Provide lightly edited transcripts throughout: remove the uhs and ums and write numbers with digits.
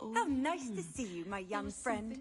How nice to see you, my young friend.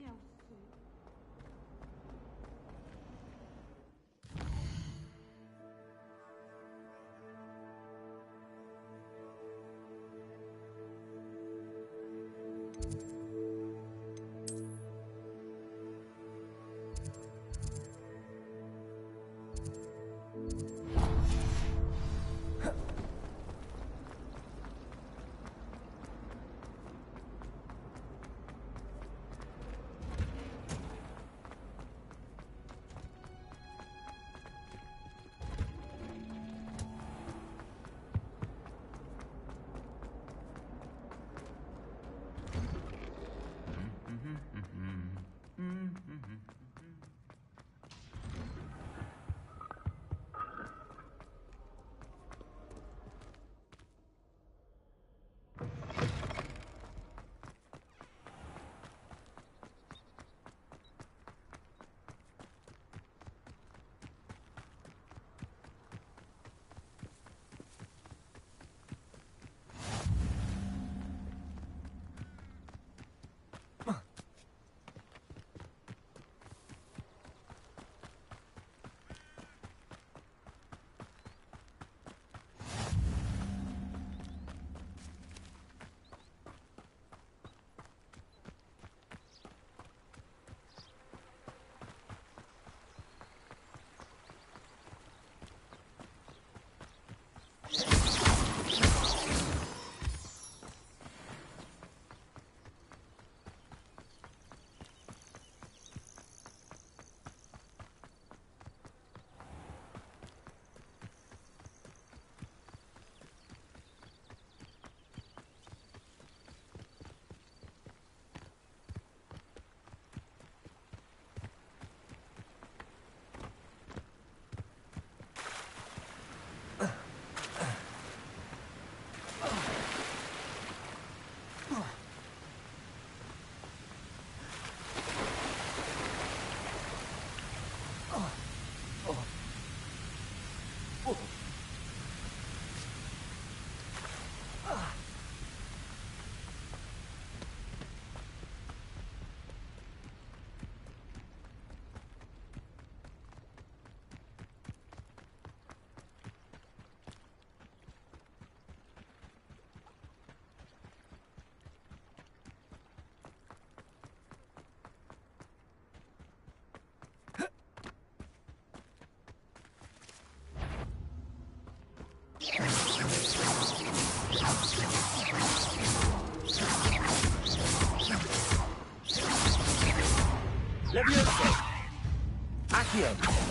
Levioso! Accio!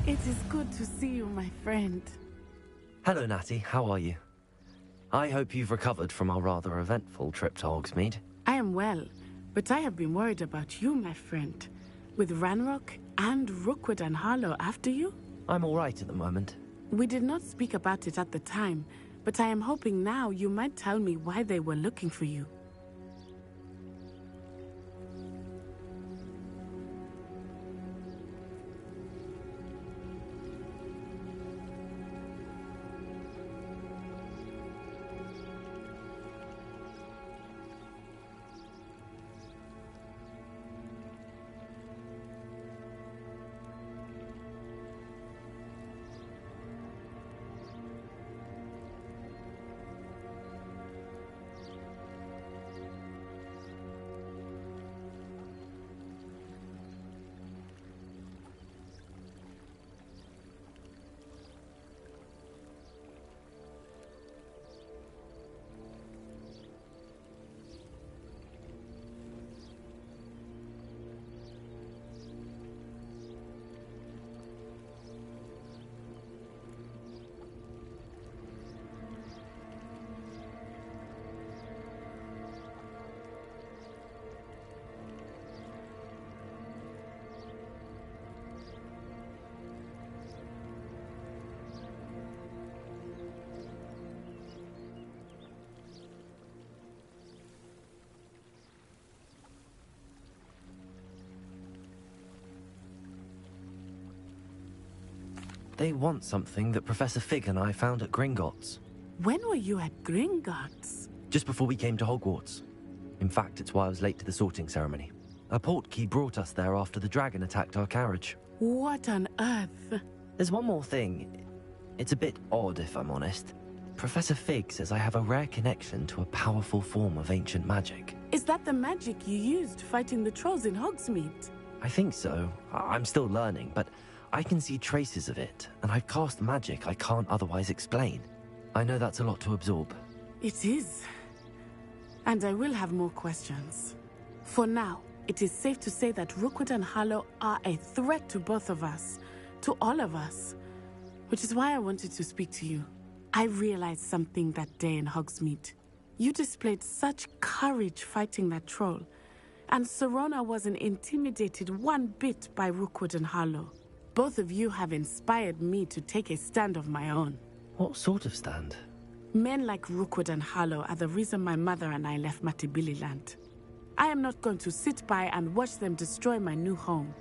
It is good to see you, my friend. Hello, Natty. How are you? I hope you've recovered from our rather eventful trip to Hogsmeade. I am well, but I have been worried about you, my friend. With Ranrock and Rookwood and Harlow after you? I'm all right at the moment. We did not speak about it at the time, but I am hoping now you might tell me why they were looking for you. They want something that Professor Fig and I found at Gringotts. When were you at Gringotts? Just before we came to Hogwarts. In fact, it's why I was late to the sorting ceremony. A portkey brought us there after the dragon attacked our carriage. What on earth? There's one more thing. It's a bit odd, if I'm honest. Professor Fig says I have a rare connection to a powerful form of ancient magic. Is that the magic you used fighting the trolls in Hogsmeade? I think so. I'm still learning, but I can see traces of it, and I've cast magic I can't otherwise explain. I know that's a lot to absorb. It is. And I will have more questions. For now, it is safe to say that Rookwood and Harlow are a threat to both of us. To all of us. Which is why I wanted to speak to you. I realized something that day in Hogsmeade. You displayed such courage fighting that troll. And Serona wasn't intimidated one bit by Rookwood and Harlow. Both of you have inspired me to take a stand of my own. What sort of stand? Men like Rookwood and Harlow are the reason my mother and I left Matibili land. I am not going to sit by and watch them destroy my new home.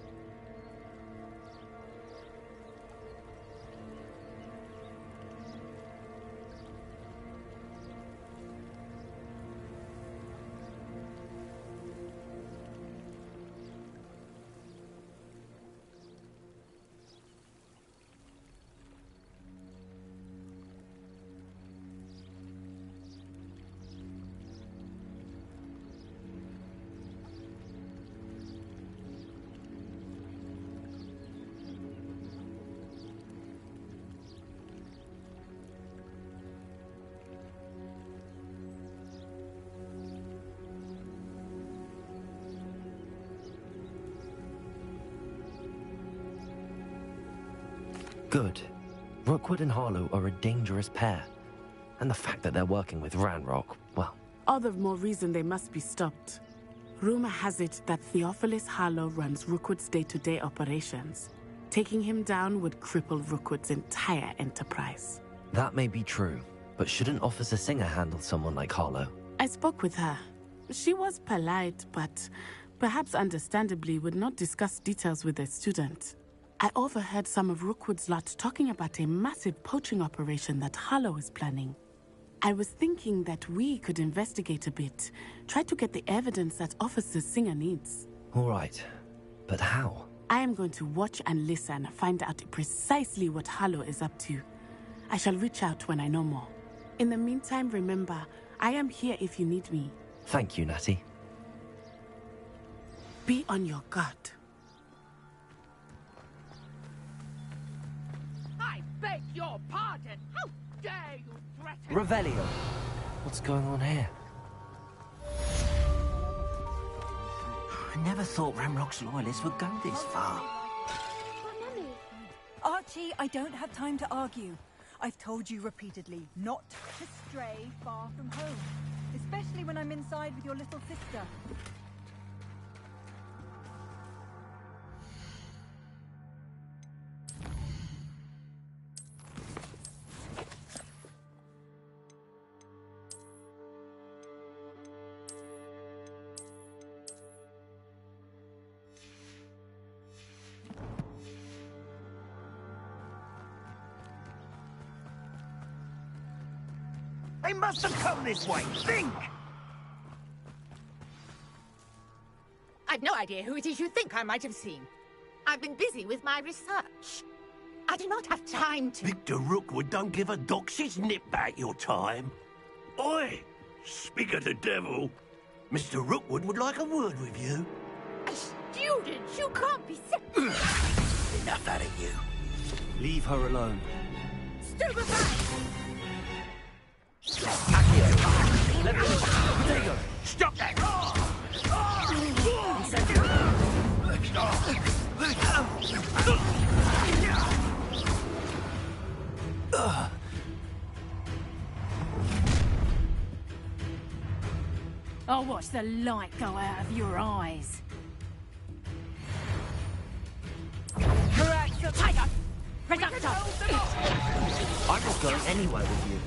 Good. Rookwood and Harlow are a dangerous pair. And the fact that they're working with Ranrock, well... All the more reason they must be stopped. Rumor has it that Theophilus Harlow runs Rookwood's day-to-day operations. Taking him down would cripple Rookwood's entire enterprise. That may be true, but shouldn't Officer Singer handle someone like Harlow? I spoke with her. She was polite, but perhaps understandably would not discuss details with a student. I overheard some of Rookwood's lot talking about a massive poaching operation that Harlow is planning. I was thinking that we could investigate a bit, try to get the evidence that Officer Singer needs. All right, but how? I am going to watch and listen, find out precisely what Harlow is up to. I shall reach out when I know more. In the meantime, remember, I am here if you need me. Thank you, Natty. Be on your guard. I beg your pardon! How dare you threaten... Revelio! What's going on here? I never thought Ramrock's loyalists would go this far. Archie, I don't have time to argue. I've told you repeatedly not to stray far from home. Especially when I'm inside with your little sister. They must have come this way. Think! I've no idea who it is you think I might have seen. I've been busy with my research. I do not have time to... Victor Rookwood don't give a doxy's nip back your time. Oi! Speak of the devil. Mr. Rookwood would like a word with you. A student? You can't be sick. Enough out of you. Leave her alone. Stupefy! Potato! Stop that! I'll watch the light go out of your eyes. Tiger! Reductor! I'm not going anywhere with you.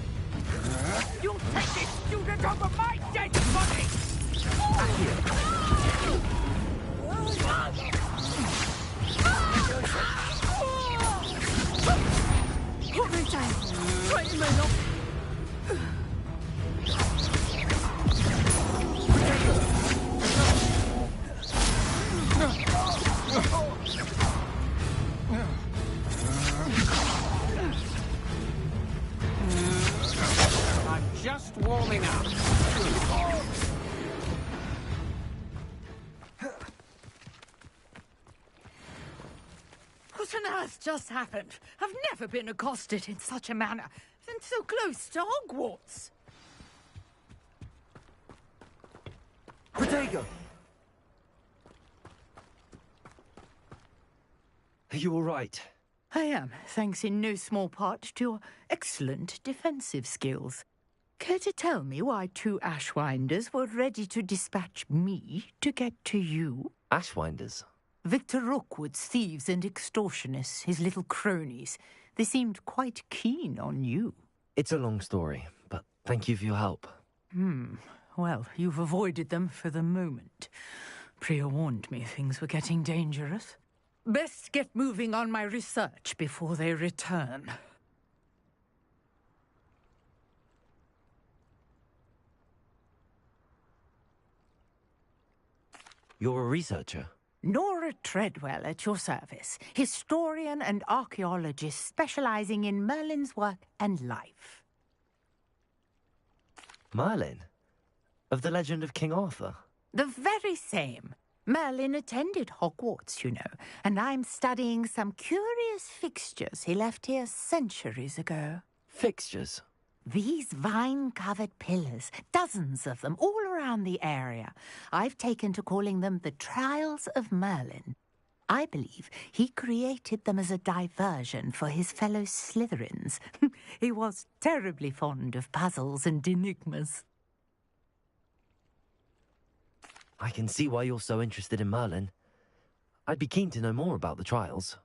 You take this student over my dead body! You may not... I'm just warming up. What on earth just happened? I've never been accosted in such a manner, and so close to Hogwarts. Protego! Are you all right? I am, thanks in no small part to your excellent defensive skills. Care to tell me why 2 Ashwinders were ready to dispatch me to get to you? Ashwinders? Victor Rookwood's thieves and extortionists, his little cronies. They seemed quite keen on you. It's a long story, but thank you for your help. Well, you've avoided them for the moment. Priya warned me things were getting dangerous. Best get moving on my research before they return. You're a researcher? Nora Treadwell at your service, historian and archaeologist specializing in Merlin's work and life. Merlin? Of the legend of King Arthur? The very same. Merlin attended Hogwarts, you know, and I'm studying some curious fixtures he left here centuries ago. Fixtures? These vine-covered pillars, dozens of them, all around the area. I've taken to calling them the Trials of Merlin. I believe he created them as a diversion for his fellow Slytherins. He was terribly fond of puzzles and enigmas. I can see why you're so interested in Merlin. I'd be keen to know more about the trials.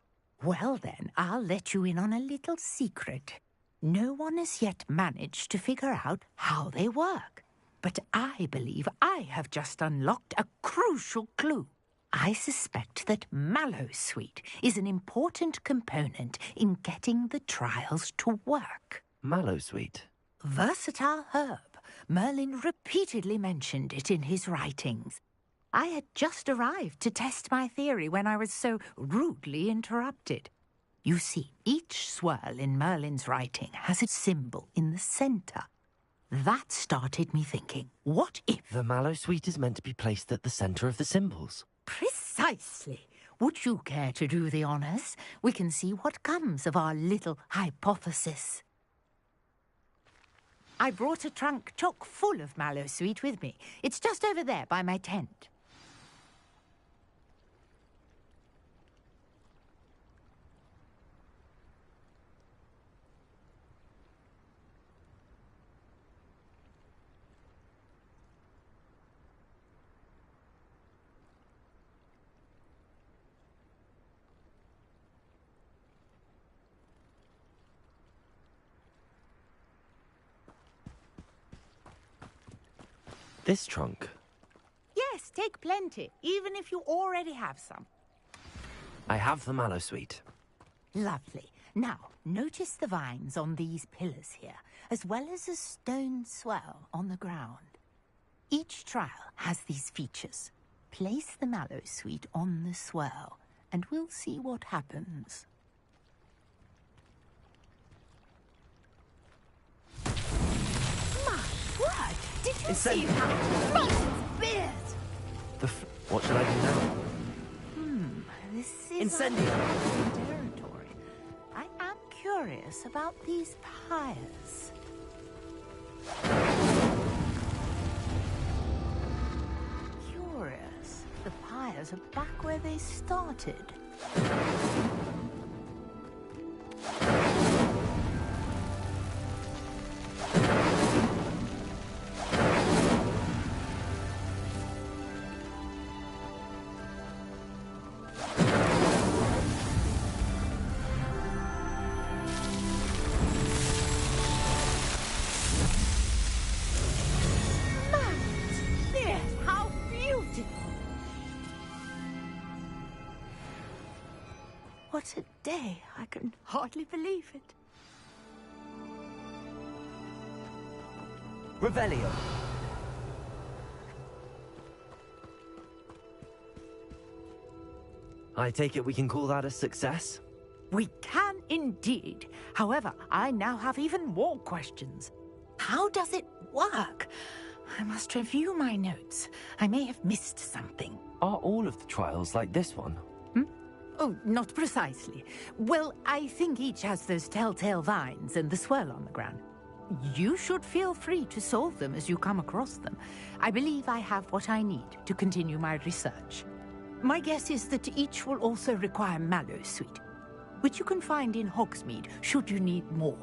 Well then, I'll let you in on a little secret. No one has yet managed to figure out how they work. But I believe I have just unlocked a crucial clue. I suspect that Mallowsweet is an important component in getting the trials to work. Mallowsweet? Versatile herb. Merlin repeatedly mentioned it in his writings. I had just arrived to test my theory when I was so rudely interrupted. You see, each swirl in Merlin's writing has a symbol in the center. That started me thinking, what if... The Mallowsweet is meant to be placed at the center of the symbols. Precisely. Would you care to do the honors? We can see what comes of our little hypothesis. I brought a trunk chock full of Mallowsweet with me. It's just over there by my tent. This trunk? Yes, take plenty, even if you already have some. I have the Mallowsweet. Lovely. Now, notice the vines on these pillars here, as well as a stone swell on the ground. Each trial has these features. Place the Mallowsweet on the swell, and we'll see what happens. My word! Did you see that? Merlin's beard! What should I do now? This is Incendio! territory. I am curious about these pyres. Curious. The pyres are back where they started. What a day. I can hardly believe it. Revelio. I take it we can call that a success? We can indeed. However, I now have even more questions. How does it work? I must review my notes. I may have missed something. Are all of the trials like this one? Oh, not precisely. Well, I think each has those telltale vines and the swirl on the ground. You should feel free to solve them as you come across them. I believe I have what I need to continue my research. My guess is that each will also require mallow sweet, which you can find in Hogsmeade should you need more.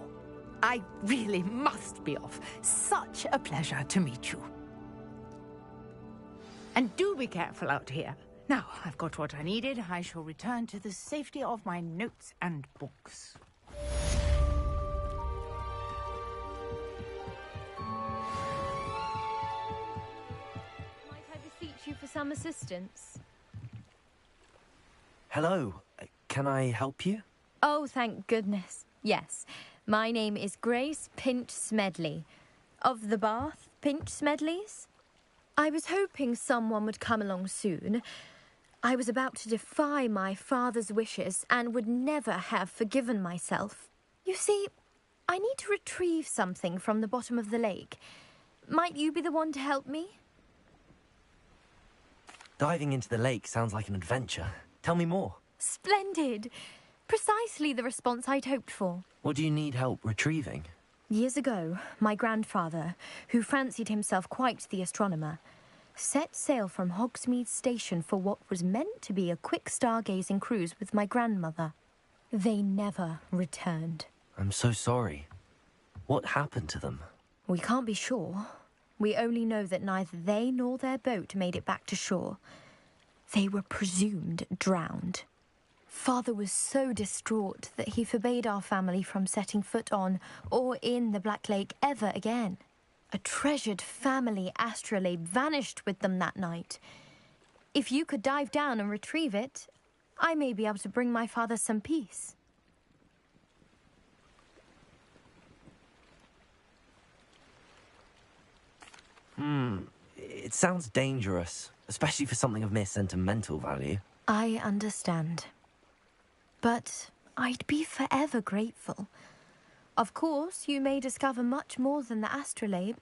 I really must be off. Such a pleasure to meet you. And do be careful out here. Now, I've got what I needed. I shall return to the safety of my notes and books. Might I beseech you for some assistance? Hello. Can I help you? Oh, thank goodness. Yes. My name is Grace Pinch Smedley. Of the Bath Pinch Smedleys? I was hoping someone would come along soon. I was about to defy my father's wishes and would never have forgiven myself. You see, I need to retrieve something from the bottom of the lake. Might you be the one to help me? Diving into the lake sounds like an adventure. Tell me more. Splendid! Precisely the response I'd hoped for. What do you need help retrieving? Years ago, my grandfather, who fancied himself quite the astronomer, set sail from Hogsmeade Station for what was meant to be a quick stargazing cruise with my grandmother. They never returned. I'm so sorry. What happened to them? We can't be sure. We only know that neither they nor their boat made it back to shore. They were presumed drowned. Father was so distraught that he forbade our family from setting foot on or in the Black Lake ever again. A treasured family astrolabe vanished with them that night. If you could dive down and retrieve it, I may be able to bring my father some peace. It sounds dangerous, especially for something of mere sentimental value. I understand. But I'd be forever grateful. Of course, you may discover much more than the astrolabe.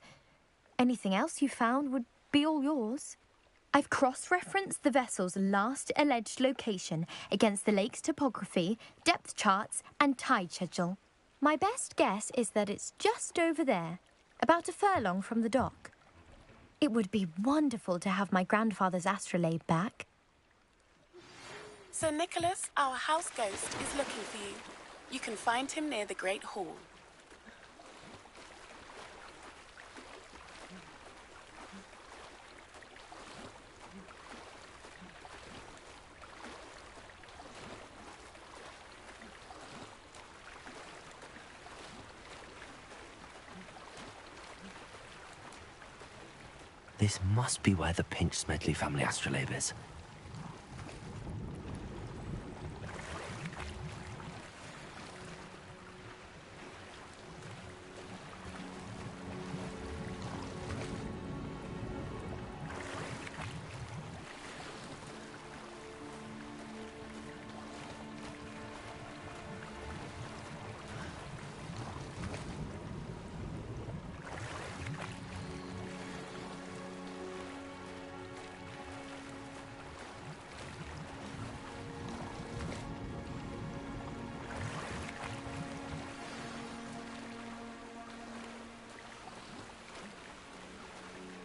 Anything else you found would be all yours. I've cross-referenced the vessel's last alleged location against the lake's topography, depth charts, and tide schedule. My best guess is that it's just over there, about a furlong from the dock. It would be wonderful to have my grandfather's astrolabe back. Sir Nicholas, our house ghost, is looking for you. You can find him near the Great Hall. This must be where the Pinch Smedley family astrolabe is.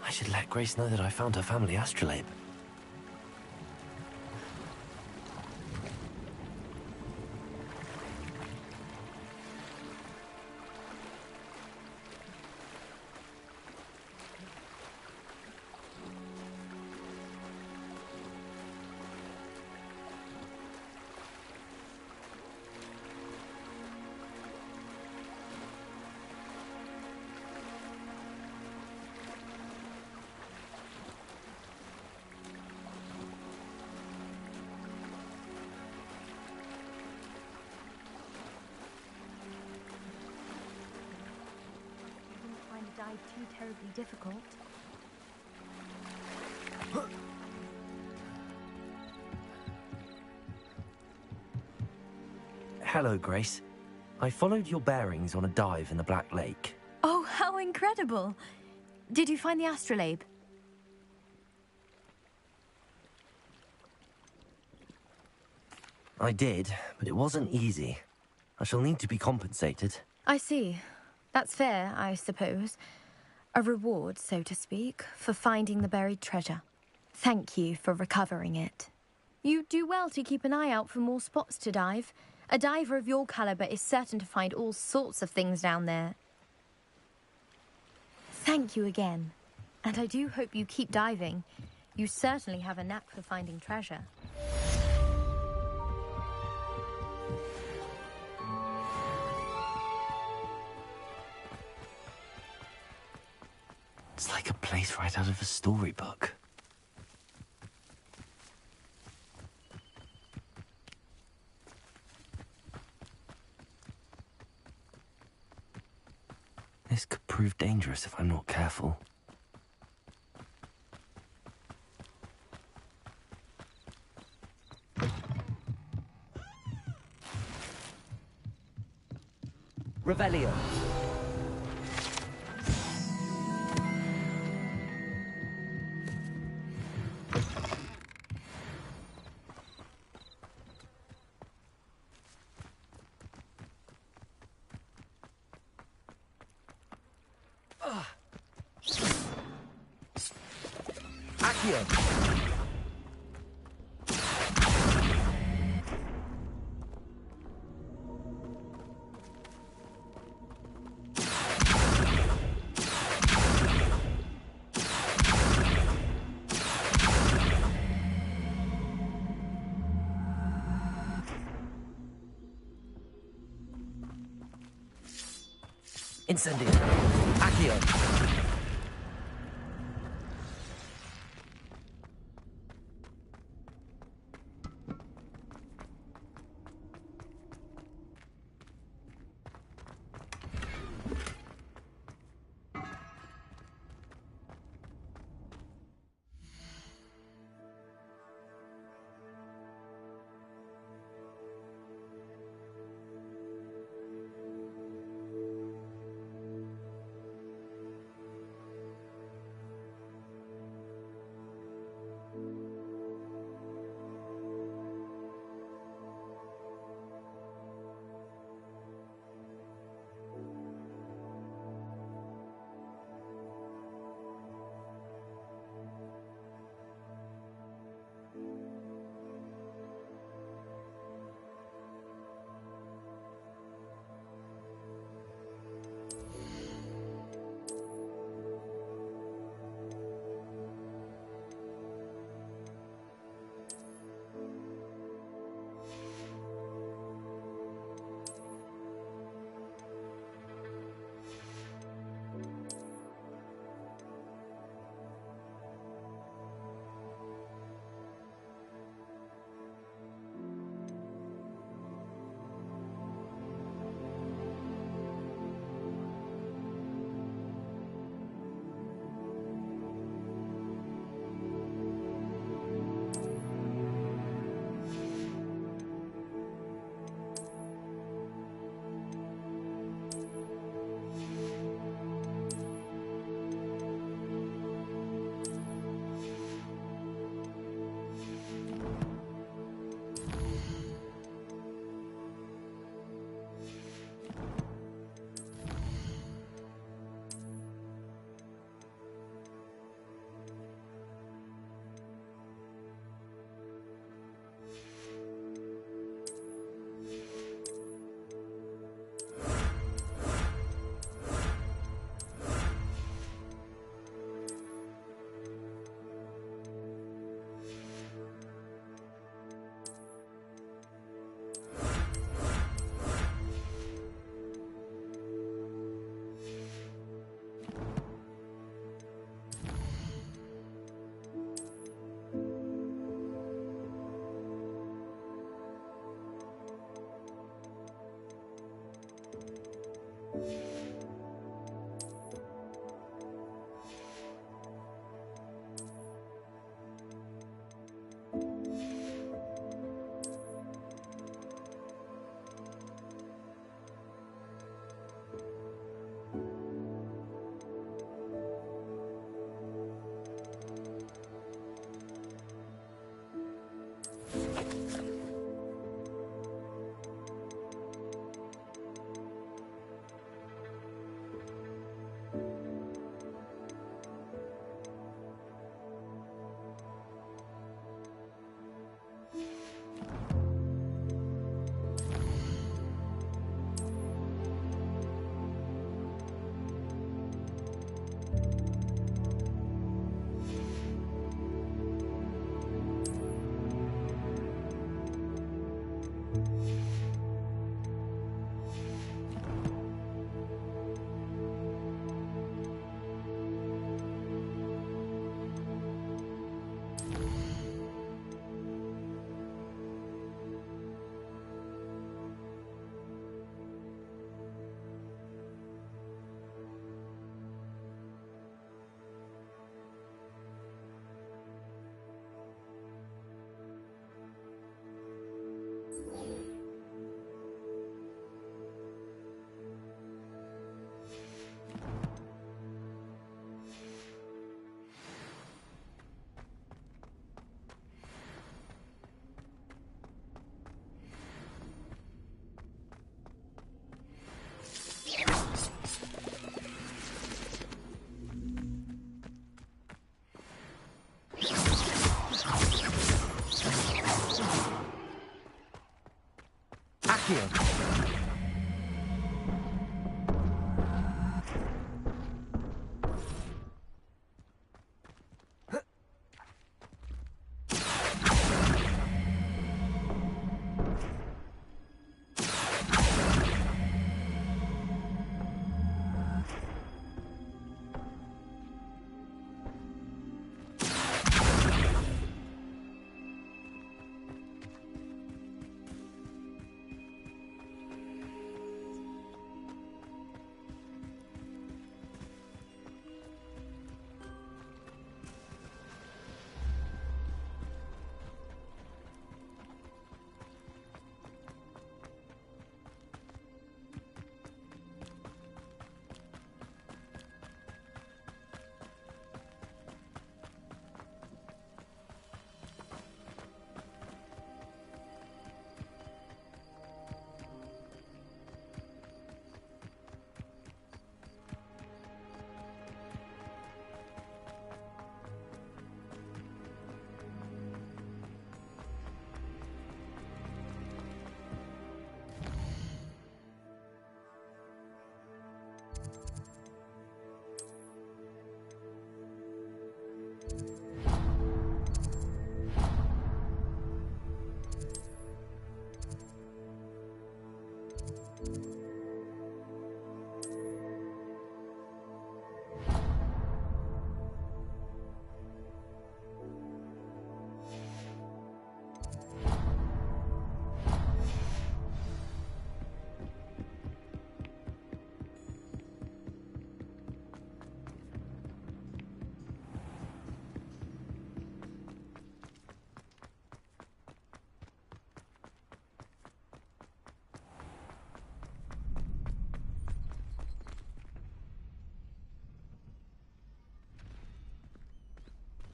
I should let Grace know that I found her family astrolabe. dive too terribly difficult. Hello, Grace. I followed your bearings on a dive in the Black Lake. Oh, how incredible! Did you find the astrolabe? I did, but it wasn't easy. I shall need to be compensated. I see. That's fair, I suppose. A reward, so to speak, for finding the buried treasure. Thank you for recovering it. You do well to keep an eye out for more spots to dive. A diver of your caliber is certain to find all sorts of things down there. Thank you again. And I do hope you keep diving. You certainly have a knack for finding treasure. It's like a place right out of a storybook. This could prove dangerous if I'm not careful. Revelio. Accio! Incendio! Accio!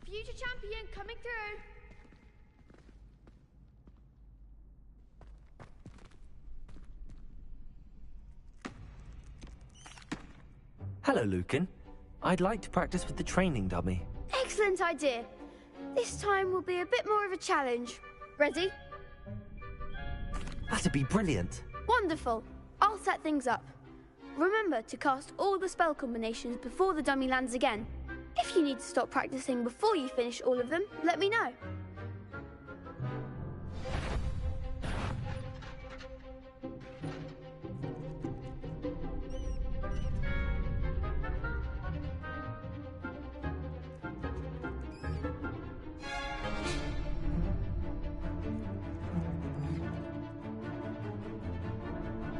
Future champion coming through. Hello, Lucan. I'd like to practice with the training dummy. Excellent idea. This time will be a bit more of a challenge. Ready? That'd be brilliant. Wonderful. I'll set things up. Remember to cast all the spell combinations before the dummy lands again. If you need to stop practicing before you finish all of them, let me know.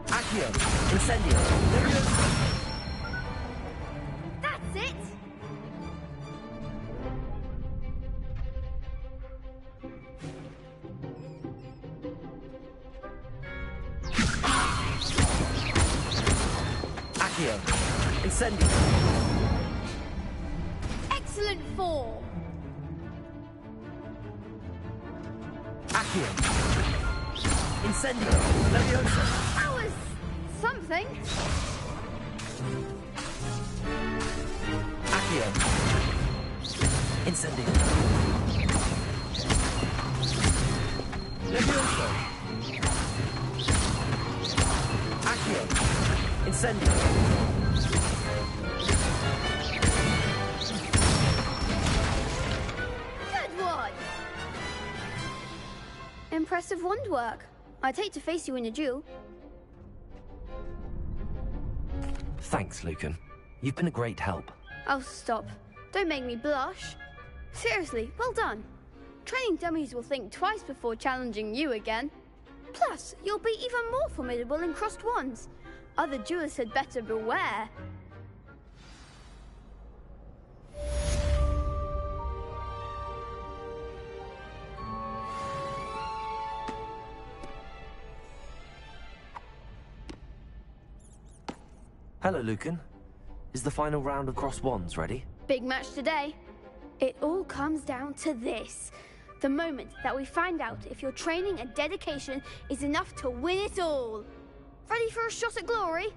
Accio! Incendio! That's it! Accio! Incendio! Excellent form! Accio! Incendio! Leviosa! That was something. Accio! Incendio! Leviosa! Accio! Incendio! Good one! Impressive wand work. I'd hate to face you in a duel. Thanks, Lucan. You've been a great help. Oh, stop. Don't make me blush. Seriously, well done. Training dummies will think twice before challenging you again. Plus, you'll be even more formidable in crossed wands. Other duelists had better beware. Hello, Lucan. Is the final round of cross wands ready? Big match today. It all comes down to this. The moment that we find out if your training and dedication is enough to win it all. Ready for a shot at glory?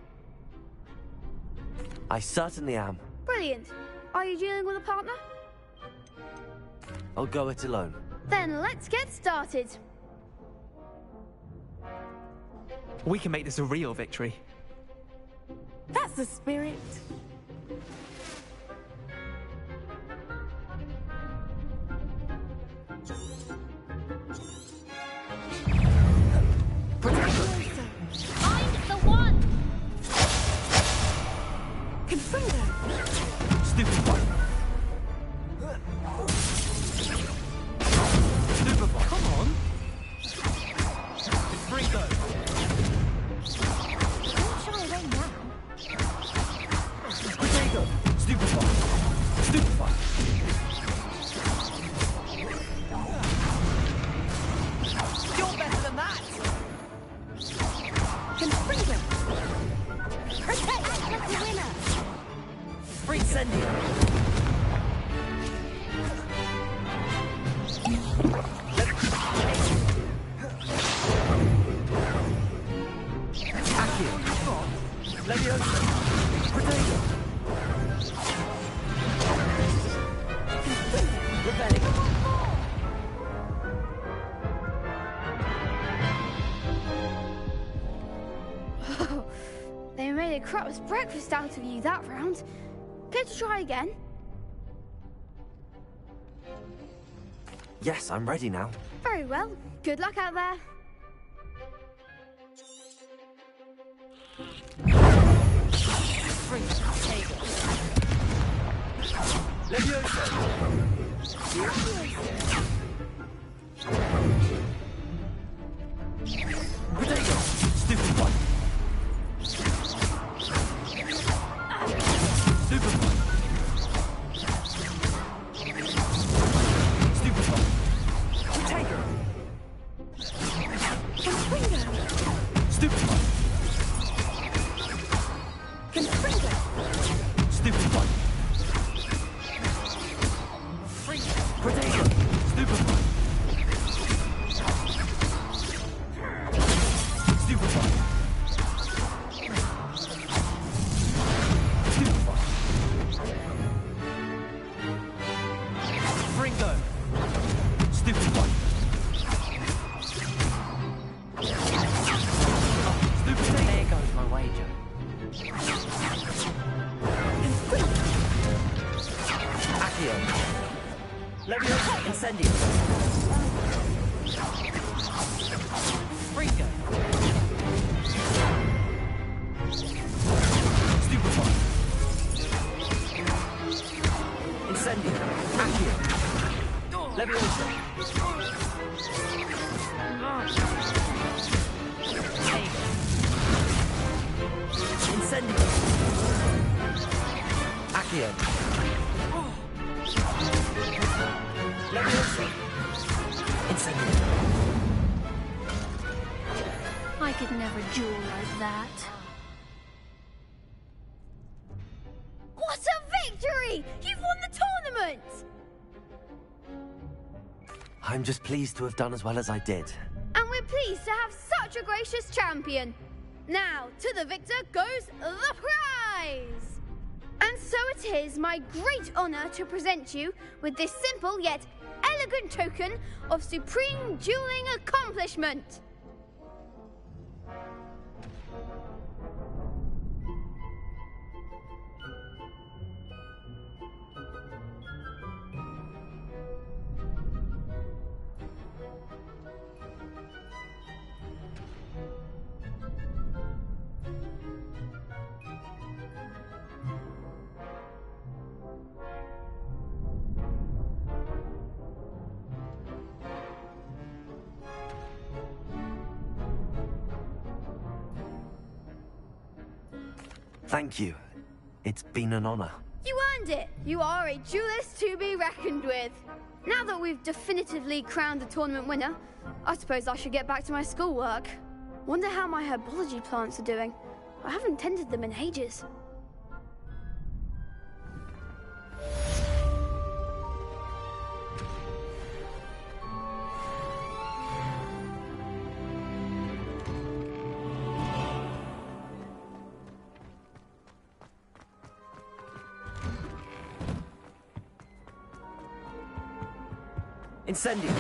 I certainly am. Brilliant. Are you dealing with a partner? I'll go it alone. Then let's get started. We can make this a real victory. That's the spirit. Find the one! Confringo! Stupefy! Stupefy! Come on! Confringo! Potato! Stupefy! Stupefy! You're better than that! Confringo! Protect like the winner! Free Incendio! Accio! Leviosa! Potato! Rebellion! They made a crap's breakfast out of you that round. Care to try again? Yes, I'm ready now. Very well. Good luck out there. Stupid one. Stupid one. Stupid one. Potato. Stupid one. Stupid one. Potato. Stupid one. Stupid one. Stupid one. Fringo. Stupid one. Stupid. There goes my wager. Accio. Leviosa, incendio. Fringo. Stupid one. Incendio. Accio. Leviosa. Incendio. Accio. Leviosa. Incendio. I could never duel like that. What a victory! You've won the tournament! I'm just pleased to have done as well as I did. And we're pleased to have such a gracious champion. Now, to the victor goes the prize! And so it is my great honor to present you with this simple yet elegant token of supreme dueling accomplishment. Thank you. It's been an honor. You earned it! You are a duelist to be reckoned with. Now that we've definitively crowned the tournament winner, I suppose I should get back to my schoolwork. Wonder how my herbology plants are doing. I haven't tended them in ages. Incendio.